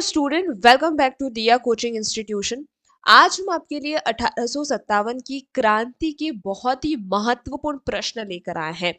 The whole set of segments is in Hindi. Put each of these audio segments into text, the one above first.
स्टूडेंट, वेलकम बैक टू दिया कोचिंग इंस्टीट्यूशन। आज हम आपके लिए 1857 की क्रांति के बहुत ही महत्वपूर्ण प्रश्न लेकर आए हैं।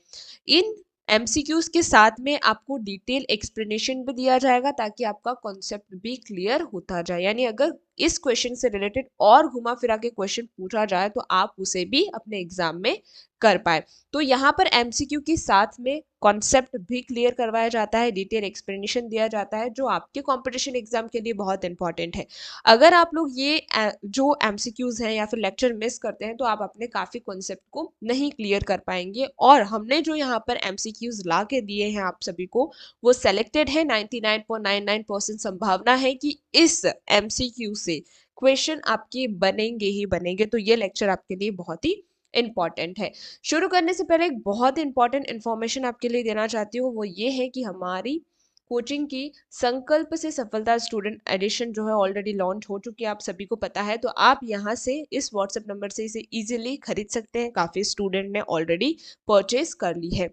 इन एमसीक्यूज के साथ में आपको डिटेल एक्सप्लेनेशन भी दिया जाएगा ताकि आपका कॉन्सेप्ट भी क्लियर होता जाए। यानी अगर इस क्वेश्चन से रिलेटेड और घुमा फिरा के क्वेश्चन पूछा जाए तो आप उसे भी अपने एग्जाम में कर पाए। तो यहाँ पर एमसीक्यू के साथ में कॉन्सेप्ट भी क्लियर करवाया जाता है, डिटेल एक्सप्लेनेशन दिया जाता है, जो आपके कंपटीशन एग्जाम के लिए बहुत इंपॉर्टेंट है। अगर आप लोग ये जो एमसीक्यूज हैं या फिर लेक्चर मिस करते हैं तो आप अपने काफी कॉन्सेप्ट को नहीं क्लियर कर पाएंगे। और हमने जो यहाँ पर एमसीक्यूज ला के दिए हैं आप सभी को, वो सेलेक्टेड है। 99.99% संभावना है कि इस एमसीक्यू से क्वेश्चन आपके बनेंगे ही बनेंगे। तो ये लेक्चर आपके लिए बहुत ही इंपॉर्टेंट है। शुरू करने से पहले एक बहुत इंपॉर्टेंट इंफॉर्मेशन आपके लिए देना चाहती हूँ, वो ये है कि हमारी कोचिंग की संकल्प से सफलता स्टूडेंट एडिशन जो है ऑलरेडी लॉन्च हो चुकी है, आप सभी को पता है। तो आप यहाँ से इस व्हाट्सएप नंबर से इसे इजीली खरीद सकते हैं। काफी स्टूडेंट ने ऑलरेडी परचेज कर ली है।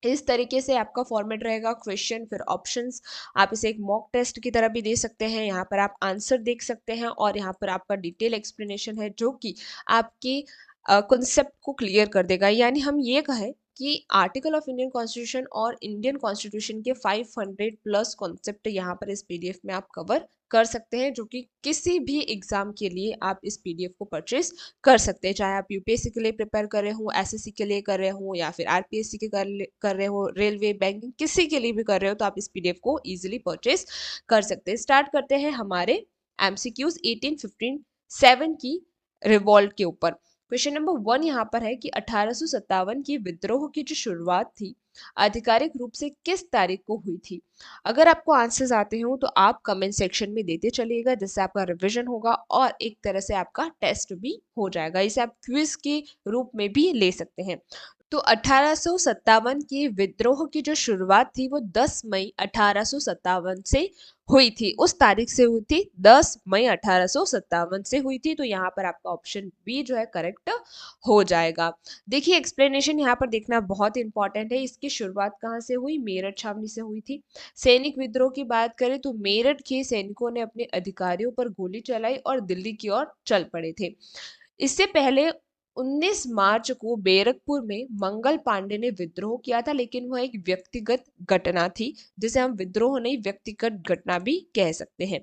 इस तरीके से आपका फॉर्मेट रहेगा, क्वेश्चन फिर ऑप्शंस। आप इसे एक मॉक टेस्ट की तरह भी दे सकते हैं। यहाँ पर आप आंसर देख सकते हैं और यहाँ पर आपका डिटेल एक्सप्लेनेशन है जो कि आपके कॉन्सेप्ट को क्लियर कर देगा। यानी हम ये कहें कि आर्टिकल ऑफ इंडियन कॉन्स्टिट्यूशन और इंडियन कॉन्स्टिट्यूशन के 500 प्लस कॉन्सेप्ट यहाँ पर इस पीडीएफ में आप कवर कर सकते हैं, जो कि किसी भी एग्जाम के लिए आप इस पीडीएफ को परचेज कर सकते हैं। चाहे आप यूपीएससी के लिए प्रिपेयर कर रहे हो, एसएससी के लिए कर रहे हो, या फिर आरपीएससी के कर रहे हो, रेलवे, बैंकिंग, किसी के लिए भी कर रहे हो तो आप इस पीडीएफ को इजीली परचेज कर सकते हैं। स्टार्ट करते हैं हमारे एमसीक्यूज 1857 की रिवॉल्ट के ऊपर। क्वेश्चन नंबर 1 यहाँ पर है कि 1857 की विद्रोह की जो शुरुआत थी आधिकारिक रूप से किस तारीख को हुई थी। अगर आपको आंसर्स आते हो तो आप कमेंट सेक्शन में देते चलिएगा, जिससे आपका रिवीजन होगा और एक तरह से आपका टेस्ट भी हो जाएगा। इसे आप क्विज के रूप में भी ले सकते हैं। तो 1857 की विद्रोह की जो शुरुआत थी वो 10 मई 1857 से हुई थी। उस तारीख से हुई थी, 10 मई 1857 से हुई थी। तो यहाँ पर आपका ऑप्शन बी जो है करेक्ट हो जाएगा। देखिए, एक्सप्लेनेशन यहाँ पर देखना बहुत इंपॉर्टेंट है। इसकी शुरुआत कहाँ से हुई? मेरठ छावनी से हुई थी। सैनिक विद्रोह की बात करें तो मेरठ के सैनिकों ने अपने अधिकारियों पर गोली चलाई और दिल्ली की ओर चल पड़े थे। इससे पहले 19 मार्च को बैरकपुर में मंगल पांडे ने विद्रोह किया था, लेकिन वह एक व्यक्तिगत घटना थी, जिसे हम विद्रोह नहीं व्यक्तिगत घटना भी कह सकते हैं।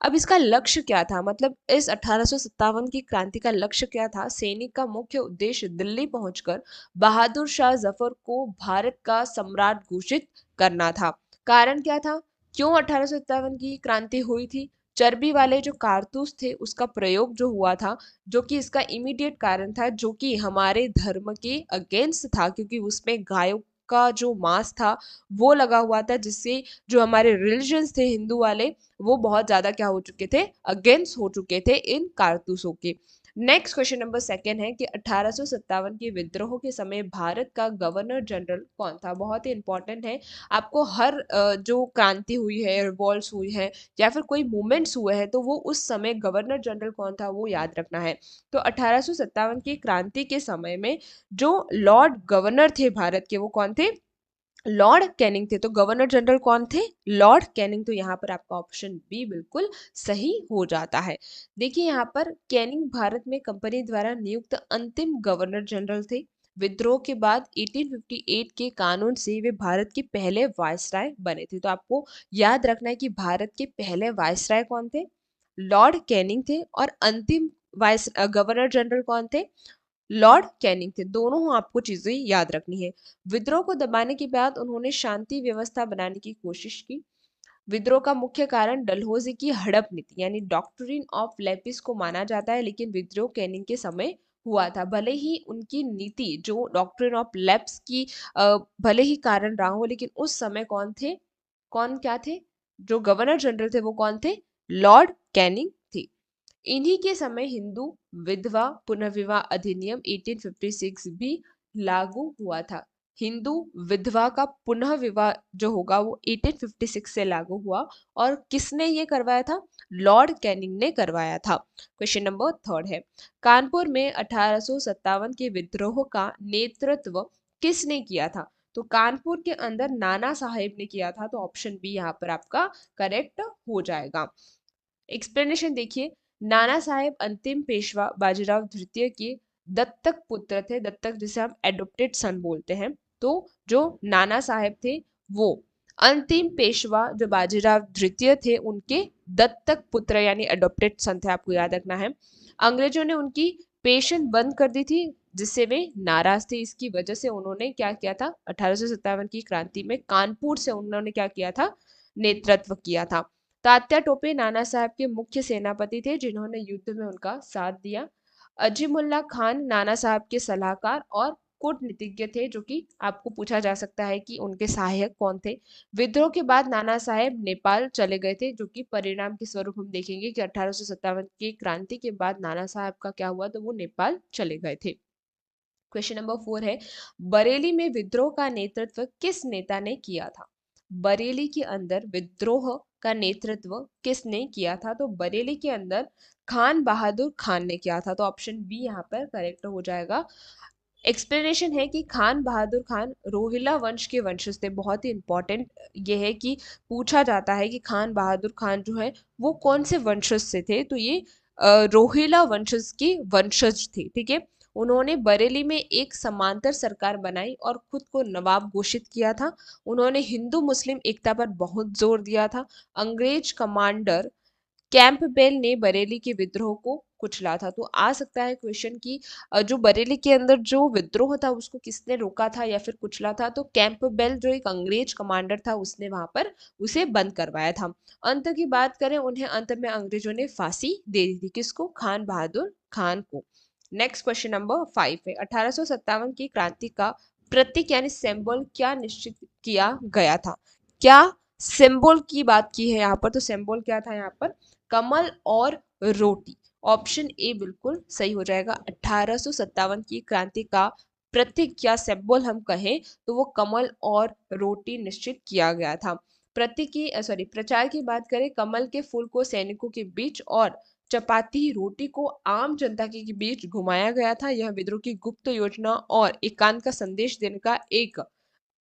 अब इसका लक्ष्य क्या था? मतलब इस 1857 की क्रांति का लक्ष्य क्या था? सैनिक का मुख्य उद्देश्य दिल्ली पहुंचकर बहादुर शाह जफर को भारत का सम्राट घोषित करना था। कारण क्या था? क्यों 1857 की क्रांति हुई थी? चर्बी वाले जो कारतूस थे उसका प्रयोग जो हुआ था, जो कि इसका इमीडिएट कारण था, जो कि हमारे धर्म के अगेंस्ट था, क्योंकि उसमें गायों का जो मांस था वो लगा हुआ था, जिससे जो हमारे रिलीजन्स थे हिंदू वाले, वो बहुत ज्यादा क्या हो चुके थे? अगेंस्ट हो चुके थे इन कारतूसों के। नेक्स्ट क्वेश्चन नंबर 2 है कि 1857 के विद्रोह के समय भारत का गवर्नर जनरल कौन था? बहुत ही इंपॉर्टेंट है। आपको हर जो क्रांति हुई है, रिवॉल्ट्स हुई है या फिर कोई मूवमेंट्स हुए हैं, तो वो उस समय गवर्नर जनरल कौन था वो याद रखना है। तो 1857 की क्रांति के समय में जो लॉर्ड गवर्नर थे भारत के, वो कौन थे? लॉर्ड कैनिंग थे। तो गवर्नर जनरल कौन थे? Lord Canning. तो यहाँ पर आपका ऑप्शन बी बिल्कुल सही हो जाता है। देखिए, यहाँ पर कैनिंग भारत में कंपनी द्वारा नियुक्त अंतिम गवर्नर जनरल थे। विद्रोह के बाद 1858 के कानून से वे भारत के पहले वायसराय बने थे। तो आपको याद रखना है कि भारत के पहले वायसराय कौन थे? लॉर्ड कैनिंग थे। और अंतिम वाइस गवर्नर जनरल कौन थे? लॉर्ड कैनिंग थे। दोनों आपको चीजें याद रखनी है। विद्रोह को दबाने के बाद उन्होंने शांति व्यवस्था बनाने की कोशिश की। विद्रोह का मुख्य कारण डलहौजी की हड़प नीति यानी डॉक्ट्रिन ऑफ लेपिस को माना जाता है, लेकिन विद्रोह कैनिंग के समय हुआ था। भले ही उनकी नीति जो डॉक्ट्रिन ऑफ लेप्स की भले ही कारण रहा हो, लेकिन उस समय कौन थे? कौन क्या थे? जो गवर्नर जनरल थे वो कौन थे? लॉर्ड कैनिंग थे। इन्हीं के समय हिंदू विधवा पुनर्विवाह अधिनियम 1856 भी लागू हुआ था। हिंदू विधवा का पुनः विवाह जो होगा वो 1856 से लागू हुआ। और किसने ये करवाया था? लॉर्ड कैनिंग ने करवाया था। क्वेश्चन नंबर 3 है, कानपुर में 1857 के विद्रोह का नेतृत्व किसने किया था? तो कानपुर के अंदर नाना साहेब ने किया था, तो ऑप्शन बी यहाँ पर आपका करेक्ट हो जाएगा। एक्सप्लेनेशन देखिए, नाना साहेब अंतिम पेशवा बाजीराव तृतीय के दत्तक पुत्र थे। दत्तक जिसे हम एडोप्टेड सन बोलते हैं। तो जो नाना साहेब थे वो अंतिम पेशवा जो बाजीराव तृतीय थे उनके दत्तक पुत्र यानी एडोप्टेड सन थे, आपको याद रखना है। अंग्रेजों ने उनकी पेंशन बंद कर दी थी जिससे वे नाराज थे। इसकी वजह से उन्होंने क्या किया था, 1857 की क्रांति में कानपुर से उन्होंने क्या किया था, नेतृत्व किया था। तात्या टोपे नाना साहब के मुख्य सेनापति थे जिन्होंने युद्ध में उनका साथ दिया। अजीमुल्ला खान नाना साहब के सलाहकार और कूटनीतिज्ञ थे, जो कि आपको पूछा जा सकता है कि उनके सहायक कौन थे। विद्रोह के बाद नाना साहेब नेपाल चले गए थे, जो कि परिणाम के स्वरूप हम देखेंगे कि 1857 की क्रांति के बाद नाना साहब का क्या हुआ, तो वो नेपाल चले गए थे। क्वेश्चन नंबर 4 है, बरेली में विद्रोह का नेतृत्व किस नेता ने किया था। बरेली के अंदर विद्रोह का नेतृत्व किसने किया था, तो बरेली के अंदर खान बहादुर खान ने किया था, तो ऑप्शन बी यहाँ पर करेक्ट हो जाएगा। एक्सप्लेनेशन है कि खान बहादुर खान रोहिला वंश के वंशज थे। बहुत ही इंपॉर्टेंट ये है कि पूछा जाता है कि खान बहादुर खान जो है वो कौन से वंशज से थे, तो ये रोहिला वंशज के वंशज थे, ठीक है। उन्होंने बरेली में एक समांतर सरकार बनाई और खुद को नवाब घोषित किया था। उन्होंने हिंदू मुस्लिम एकता पर बहुत जोर दिया था। अंग्रेज कमांडर कैंपबेल ने बरेली के विद्रोह को कुचला था। तो आ सकता है क्वेश्चन कि जो बरेली के अंदर जो विद्रोह था उसको किसने रोका था या फिर कुचला था, तो कैंपबेल जो एक अंग्रेज कमांडर था उसने वहां पर उसे बंद करवाया था। अंत की बात करें, उन्हें अंत में अंग्रेजों ने फांसी दे दी थी, किसको, खान बहादुर खान को। नेक्स्ट क्वेश्चन नंबर 5 है, 1857 की क्रांति का प्रतीक यानी सिंबल क्या निश्चित किया गया था। क्या सिंबल की बात की है यहाँ पर, तो सिंबल क्या था यहाँ पर, कमल और रोटी। ऑप्शन ए बिल्कुल सही हो जाएगा। 1857 की क्रांति का प्रतीक या सिंबल हम कहें तो वो कमल और रोटी निश्चित किया गया था। प्रतीक की सॉरी प्रचार की बात करें, कमल के फूल को सैनिकों के बीच और चपाती रोटी को आम जनता के बीच घुमाया गया था। यह विद्रोह की गुप्त योजना और एकांत का संदेश देने का एक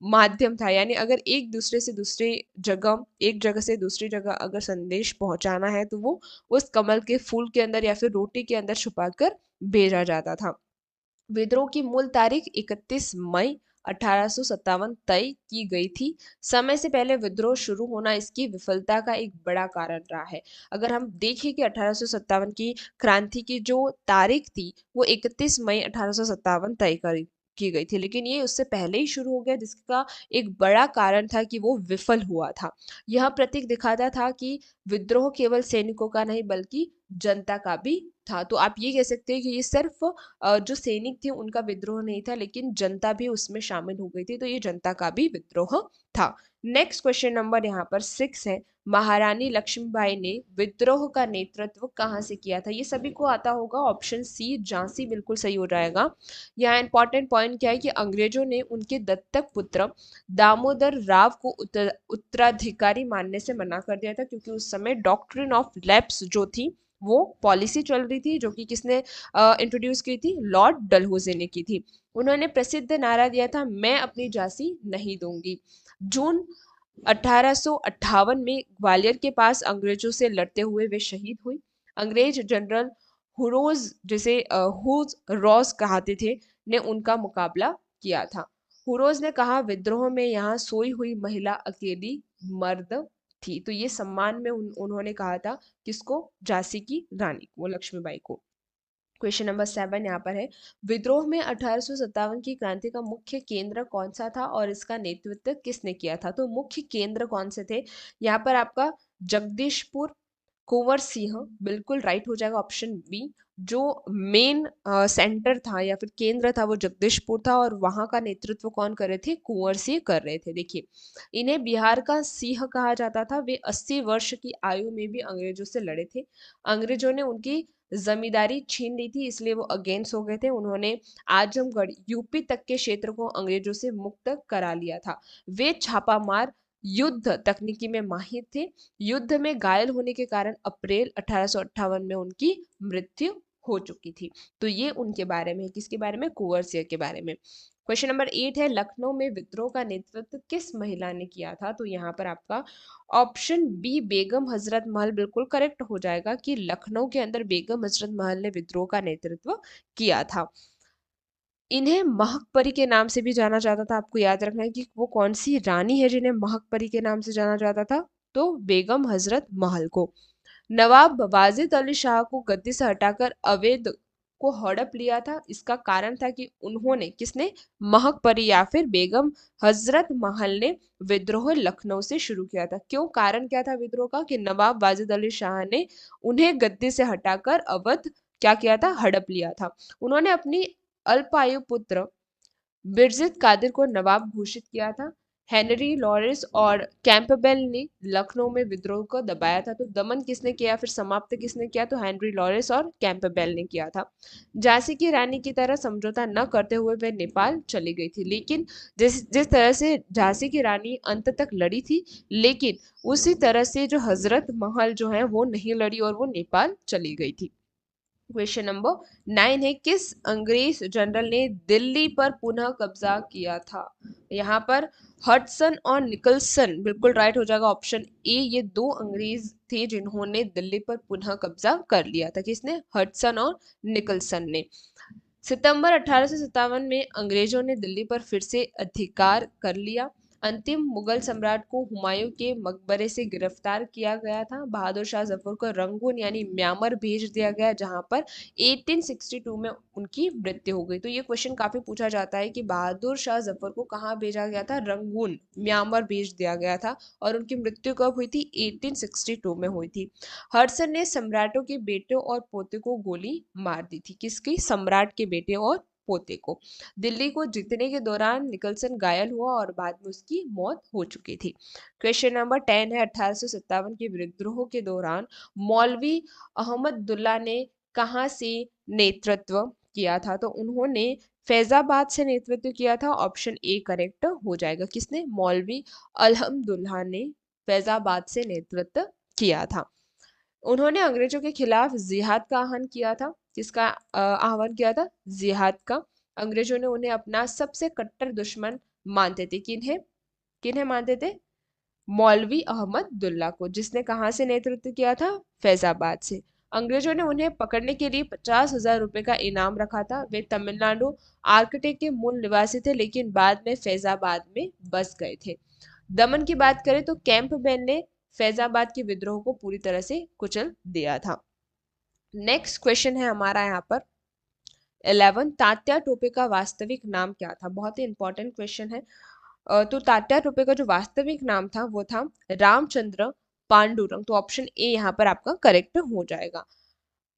माध्यम था। यानी अगर एक दूसरे से दूसरे जगह एक जगह से दूसरी जगह अगर संदेश पहुंचाना है तो वो उस कमल के फूल के अंदर या फिर रोटी के अंदर छुपाकर भेजा जाता था। विद्रोह की मूल तारीख 31 मई 1857 तय की गई थी। समय से पहले विद्रोह शुरू होना इसकी विफलता का एक बड़ा कारण रहा है। अगर हम देखें कि 1857 की क्रांति की जो तारीख थी वो 31 मई 1857 तय करी की गई थी, लेकिन ये उससे पहले ही शुरू हो गया, जिसका एक बड़ा कारण था कि वो विफल हुआ था। यह प्रतीक दिखाता था कि विद्रोह केवल सैनिकों का नहीं बल्कि जनता का भी था। तो आप ये कह सकते हैं कि ये सिर्फ जो सैनिक थे उनका विद्रोह नहीं था, लेकिन जनता भी उसमें शामिल हो गई थी, तो ये जनता का भी विद्रोह था। नेक्स्ट क्वेश्चन नंबर यहाँ पर 6 है, महारानी लक्ष्मीबाई ने विद्रोह का नेतृत्व कहाँ से किया था। ये सभी को आता होगा, ऑप्शन सी झांसी बिल्कुल सही हो जाएगा। यहाँ इंपॉर्टेंट पॉइंट क्या है कि अंग्रेजों ने उनके दत्तक पुत्र दामोदर राव को उत्तराधिकारी मानने से मना कर दिया था, क्योंकि उस समय डॉक्ट्रिन ऑफ लैप्स जो थी वो पॉलिसी चल रही थी, जो कि किसने इंट्रोड्यूस की थी, लॉर्ड डलहौजी ने की थी। उन्होंने प्रसिद्ध नारा दिया था, मैं अपनी झांसी नहीं दूंगी। जून 1858 में ग्वालियर के पास अंग्रेजों से लड़ते हुए वे शहीद हुई। अंग्रेज जनरल हुरोज जिसे हुज रॉस कहते थे ने उनका मुकाबला किया था। हुरोज ने कहा, विद्रोह में यहाँ सोई हुई महिला अकेली मर्द थी। तो ये सम्मान में उन्होंने कहा था किसको, झांसी की रानी को, लक्ष्मीबाई को। क्वेश्चन नंबर 7 यहाँ पर है, विद्रोह में 1857 की क्रांति का मुख्य केंद्र कौन सा था और इसका नेतृत्व किसने किया था। तो मुख्य केंद्र कौन से थे, यहाँ पर आपका जगदीशपुर, कुंवर सिंह बिल्कुल राइट हो जाएगा, ऑप्शन बी। जो मेन सेंटर था या फिर केंद्र था वो जगदीशपुर था, और वहां का नेतृत्व कौन कर रहे थे, कुंवर सिंह कर रहे थे। देखिए, इन्हें बिहार का सिंह कहा जाता था। वे 80 वर्ष की आयु में भी अंग्रेजों से लड़े थे। अंग्रेजों ने उनकी जमींदारी छीन ली थी, इसलिए वो अगेंस्ट हो गए थे। उन्होंने आजमगढ़ यूपी तक के क्षेत्र को अंग्रेजों से मुक्त करा लिया था। वे छापामार युद्ध तकनीकी में माहिर थे। युद्ध में घायल होने के कारण अप्रैल 1858 में उनकी मृत्यु हो चुकी थी। तो ये उनके बारे में, किसके बारे में, कुंवर सिंह के बारे में। क्वेश्चन नंबर 8 है, लखनऊ में विद्रोह का नेतृत्व किस महिला ने किया था? तो यहाँ पर आपका ऑप्शन बी बेगम हजरत महल बिल्कुल करेक्ट हो जाएगा कि लखनऊ के अंदर बेगम हजरत महल ने विद्रोह का नेतृत्व किया था। इन्हें महक परी के नाम से भी जाना जाता था। आपको याद रखना है कि वो कौन सी रानी है जिन्हें महक परी के नाम से जाना जाता था, तो बेगम हजरत महल को। नवाब वाजिद अली शाह को गद्दी से हटाकर अवैध को हड़प लिया था। इसका कारण था कि उन्होंने, किसने, महक परी या फिर बेगम हजरत महल ने विद्रोह लखनऊ से शुरू किया था। क्यों, कारण क्या था विद्रोह का? कि नवाब वाजिद अली शाह ने उन्हें गद्दी से हटाकर अवध क्या किया था, हड़प लिया था। उन्होंने अपनी अल्पायु पुत्र बिरजित कादिर को नवाब घोषित किया था। हेनरी लॉरेंस और कैंपबेल ने लखनऊ में विद्रोह को दबाया था। तो दमन किसने किया, फिर समाप्त किसने किया? तो हेनरी लॉरेंस और कैंपबेल ने किया था। झांसी की रानी की तरह समझौता न करते हुए वे नेपाल चली गई थी। लेकिन जिस जिस तरह से झांसी की रानी अंत तक लड़ी थी, लेकिन उसी तरह से जो हजरत महल जो है वो नहीं लड़ी और वो नेपाल चली गई थी। क्वेश्चन नंबर 9 है, किस अंग्रेज जनरल ने दिल्ली पर पुनः कब्जा किया था? यहाँ पर हडसन और निकलसन बिल्कुल राइट हो जाएगा, ऑप्शन ए। ये दो अंग्रेज थे जिन्होंने दिल्ली पर पुनः कब्जा कर लिया था। किसने? हडसन और निकलसन ने। सितंबर 1857 में अंग्रेजों ने दिल्ली पर फिर से अधिकार कर लिया। अंतिम मुगल सम्राट को हुमायूं के मकबरे से गिरफ्तार किया गया था। बहादुर शाह जफर को रंगून यानी म्यांमार भेज दिया गया, जहां पर 1862 में उनकी मृत्यु हो गई। तो ये क्वेश्चन काफी पूछा जाता है कि बहादुर शाह जफर को कहाँ भेजा गया था? रंगून, म्यांमार भेज दिया गया था। और उनकी मृत्यु कब हुई थी? 1862 में हुई थी। हडसन ने सम्राटों के बेटे और पोते को गोली मार दी थी। किसकी? सम्राट के बेटे और पोते को। दिल्ली को जीतने के दौरान निकलसन घायल हुआ और बाद में उसकी मौत हो चुकी थी। क्वेश्चन नंबर 10 है, 1857 के विद्रोह के दौरान मौलवी अहमदुल्ला ने कहां से नेतृत्व किया था? तो उन्होंने फैजाबाद से नेतृत्व किया था। ऑप्शन ए करेक्ट हो जाएगा। किसने? मौलवी अल्हम्दुल्ला ने फैजाबाद से नेतृत्व किया था। उन्होंने अंग्रेजों के खिलाफ जिहाद का आह्वान किया था। किसका आह्वान किया था? जिहाद का। अंग्रेजों ने उन्हें अपना सबसे कट्टर दुश्मन मानते थे। किन्हें? किन्हें मानते थे? मौलवी अहमदुल्ला को, जिसने कहाँ से नेतृत्व किया था? फैजाबाद से। अंग्रेजों ने उन्हें पकड़ने के लिए 50,000 रुपए का इनाम रखा था। वे तमिलनाडु आर्कटेक के मूल निवासी थे, लेकिन बाद में फैजाबाद में बस गए थे। दमन की बात करें तो कैंपबेल ने फैजाबाद के विद्रोह को पूरी तरह से कुचल दिया था। नेक्स्ट क्वेश्चन है हमारा यहाँ पर 11, तात्या टोपे का वास्तविक नाम क्या था? बहुत ही इंपॉर्टेंट क्वेश्चन है। तो तात्या टोपे का जो वास्तविक नाम था वो था रामचंद्र पांडुरंग। तो ऑप्शन ए यहाँ पर आपका करेक्ट हो जाएगा।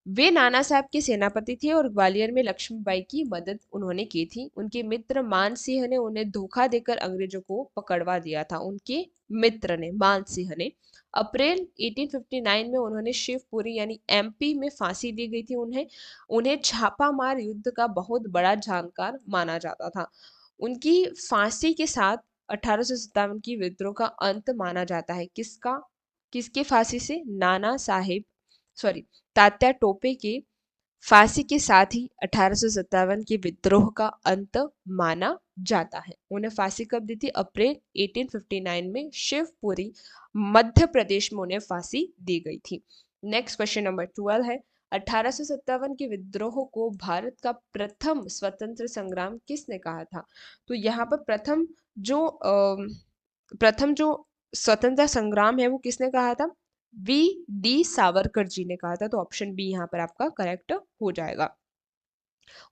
वे नाना साहब के सेनापति थे और ग्वालियर में लक्ष्मीबाई की मदद उन्होंने की थी। उनके मित्र मान सिंह ने उन्हें धोखा देकर अंग्रेजों को पकड़वा दिया था। उनके मित्र ने, मान सिंह ने। अप्रैल 1859 में उन्होंने शिवपुरी यानी एमपी में फांसी दी गई थी। उन्हें उन्हें छापामार युद्ध का बहुत बड़ा जानकार माना जाता था। उनकी फांसी के साथ 1857 की विद्रोह का अंत माना जाता है। किसका? किसके फांसी से? नाना साहेब, सॉरी, तात्या टोपे के फांसी के साथ ही 1857 के विद्रोह का अंत माना जाता है। उन्हें फांसी कब दी थी? अप्रैल 1859 में शिवपुरी मध्य प्रदेश में उन्हें फांसी दी गई थी। नेक्स्ट क्वेश्चन नंबर 12 है, 1857 के विद्रोह को भारत का प्रथम स्वतंत्र संग्राम किसने कहा था? तो यहाँ पर प्रथम जो स्वतंत्रता संग्राम है वो किसने कहा था? वी डी सावरकर जी ने कहा था। तो ऑप्शन बी यहाँ पर आपका करेक्ट हो जाएगा।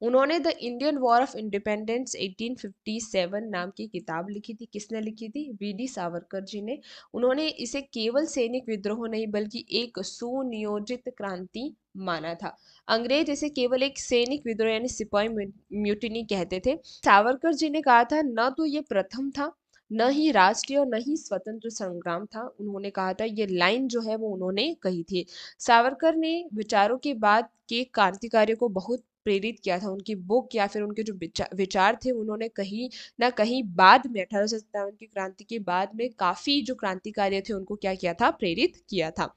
उन्होंने the Indian war of independence 1857 नाम की किताब लिखी थी। किसने लिखी थी? वी डी सावरकर जी ने। उन्होंने इसे केवल सैनिक विद्रोह नहीं बल्कि एक सुनियोजित क्रांति माना था। अंग्रेज इसे केवल एक सैनिक विद्रोह यानी सिपाही म्यूटिनी कहते थे। सावरकर जी ने कहा था न तो ये प्रथम था, न ही राष्ट्रीय और न ही स्वतंत्र संग्राम था। उन्होंने कहा था, ये लाइन जो है वो उन्होंने कही थी। सावरकर ने विचारों के बाद के क्रांतिकारियों को बहुत प्रेरित किया था, उनकी बुक या फिर उनके जो विचार थे, उन्होंने कहीं ना कहीं बाद में 1857 की क्रांति के बाद में काफी जो क्रांतिकारी थे उनको क्या किया था, प्रेरित किया था।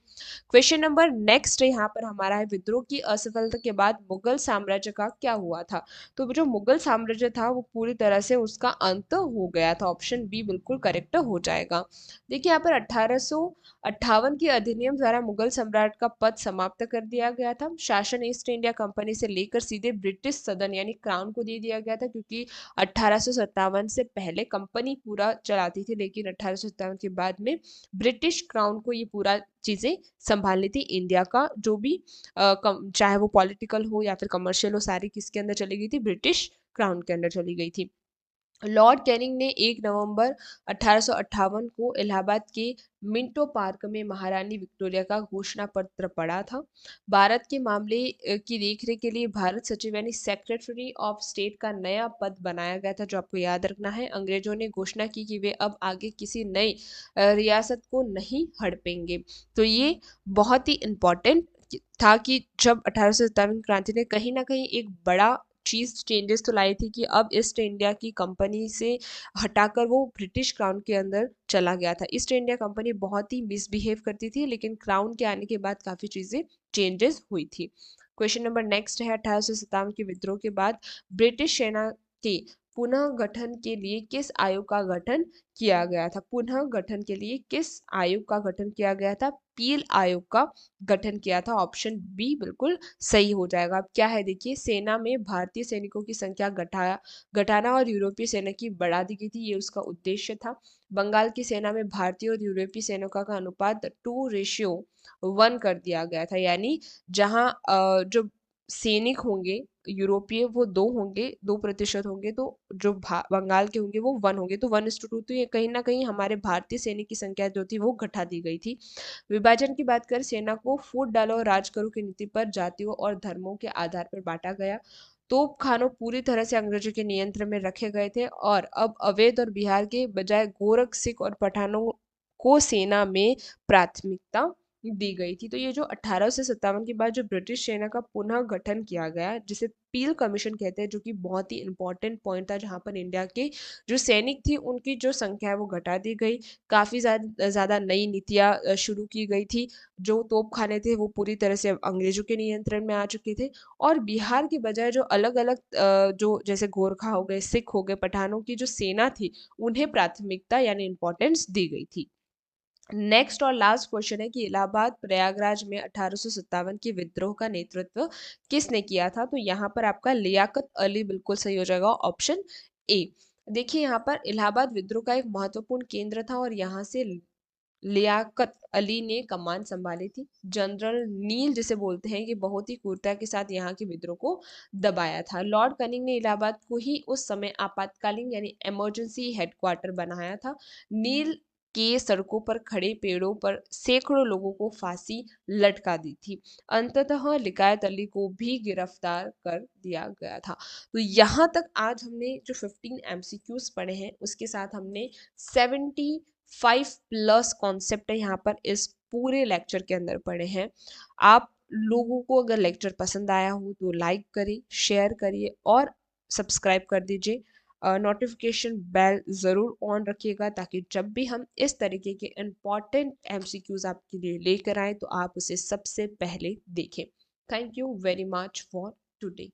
क्वेश्चन नंबर नेक्स्ट यहाँ पर हमारा है, विद्रोह की असफलता के बाद मुगल साम्राज्य का क्या हुआ था? तो जो मुगल साम्राज्य था वो पूरी तरह से उसका अंत हो गया था। ऑप्शन बी बिल्कुल करेक्ट हो जाएगा। देखिए यहाँ पर 1858 की अधिनियम द्वारा मुगल सम्राट का पद समाप्त कर दिया गया था। शासन ईस्ट इंडिया कंपनी से लेकर सीधे ब्रिटिश सदन यानी क्राउन को दे दिया गया था, क्योंकि 1857 से पहले कंपनी पूरा चलाती थी, लेकिन 1857 के बाद में ब्रिटिश क्राउन को ये पूरा चीजें संभालनी थी। इंडिया का जो भी चाहे वो पॉलिटिकल हो या फिर कमर्शियल हो, सारी किसके अंदर चली गई थी, ब्रिटिश क्राउन के अंदर चली गई थी। लॉर्ड कैनिंग ने 1 नवंबर 1858 को इलाहाबाद के मिंटो पार्क में महारानी विक्टोरिया का घोषणा पत्र पढ़ा था। भारत के मामले की देखरेख के लिए भारत सचिव यानी सेक्रेटरी ऑफ स्टेट का नया पद बनाया गया था, जो आपको याद रखना है। अंग्रेजों ने घोषणा की कि वे अब आगे किसी नई रियासत को नहीं हड़पेंगे। तो ये बहुत ही इम्पोर्टेंट था कि जब 1857 क्रांति ने कहीं ना कहीं एक बड़ा चीज चेंजेस तो लाई थी कि अब ईस्ट इंडिया की कंपनी से हटाकर वो ब्रिटिश क्राउन के अंदर चला गया था। ईस्ट इंडिया कंपनी बहुत ही मिसबिहेव करती थी, लेकिन क्राउन के आने के बाद काफी चीजें चेंजेस हुई थी। क्वेश्चन नंबर नेक्स्ट है, 1857 के विद्रोह के बाद ब्रिटिश सेना के पुनः गठन के लिए किस आयोग का गठन किया गया था? पुनः गठन के लिए किस आयोग का गठन किया गया था? पील आयोग का गठन किया था। ऑप्शन बी बिल्कुल सही हो जाएगा। अब क्या है देखिए, सेना में भारतीय सैनिकों की संख्या घटाना और यूरोपीय सेना की बढ़ा दी गई थी, ये उसका उद्देश्य था। बंगाल की सेना में भारतीय और यूरोपीय सैनिकों का अनुपात 2:1 कर दिया गया था, यानी जहां जो सैनिक होंगे यूरोपीय वो 2 होंगे, 2% होंगे, तो जो बंगाल के होंगे वो 1 होंगे, तो 1:2। तो ये कहीं ना कहीं हमारे भारतीय सैनिक की संख्या जो थी वो घटा दी गई थी। विभाजन की बात कर सेना को फूट डालो और राज करो की नीति पर जातियों और धर्मों के आधार पर बांटा गया। तोप खानों पूरी तरह से अंग्रेजों के नियंत्रण में रखे गए थे, और अब अवैध और बिहार के बजाय गोरख, सिख और पठानों को सेना में प्राथमिकता दी गई थी। तो ये जो 1857 के बाद जो ब्रिटिश सेना का पुनः गठन किया गया, जिसे पील कमीशन कहते हैं, जो कि बहुत ही इंपॉर्टेंट पॉइंट था, जहां पर इंडिया के जो सैनिक थी उनकी जो संख्या है वो घटा दी गई। काफी ज्यादा नई नीतियां शुरू की गई थी। जो तोप खाने थे वो पूरी तरह से अंग्रेजों के नियंत्रण में आ चुके थे, और बिहार के बजाय जो अलग अलग जो जैसे गोरखा हो गए, सिख हो गए, पठानों की जो सेना थी उन्हें प्राथमिकता यानी इंपॉर्टेंस दी गई थी। नेक्स्ट और लास्ट क्वेश्चन है कि इलाहाबाद प्रयागराज में 1857 के विद्रोह का नेतृत्व किसने किया था? तो यहाँ पर आपका लियाकत अली बिल्कुल सही हो जाएगा। Option A. देखिए यहाँ पर इलाहाबाद विद्रोह का एक महत्वपूर्ण केंद्र था, और यहाँ से लियाकत अली ने कमान संभाली थी। जनरल नील जिसे बोलते हैं कि बहुत ही क्रूरता के साथ यहाँ के विद्रोह को दबाया था। लॉर्ड कनिंग ने इलाहाबाद को ही उस समय आपातकालीन यानी इमरजेंसी हेडक्वार्टर बनाया था। नील के सड़कों पर खड़े पेड़ों पर सैकड़ों लोगों को फांसी लटका दी थी। अंततः लियाकत अली को भी गिरफ्तार कर दिया गया था। तो यहाँ तक आज हमने जो 15 एमसीक्यूज पढ़े हैं, उसके साथ हमने 75+ कॉन्सेप्ट है यहाँ पर इस पूरे लेक्चर के अंदर पढ़े हैं। आप लोगों को अगर लेक्चर पसंद आया हो तो लाइक करिए, शेयर करिए और सब्सक्राइब कर दीजिए। नोटिफिकेशन बेल ज़रूर ऑन रखिएगा, ताकि जब भी हम इस तरीके के इम्पॉर्टेंट एमसीक्यूज आपके लिए लेकर आए तो आप उसे सबसे पहले देखें। Thank you very much for today.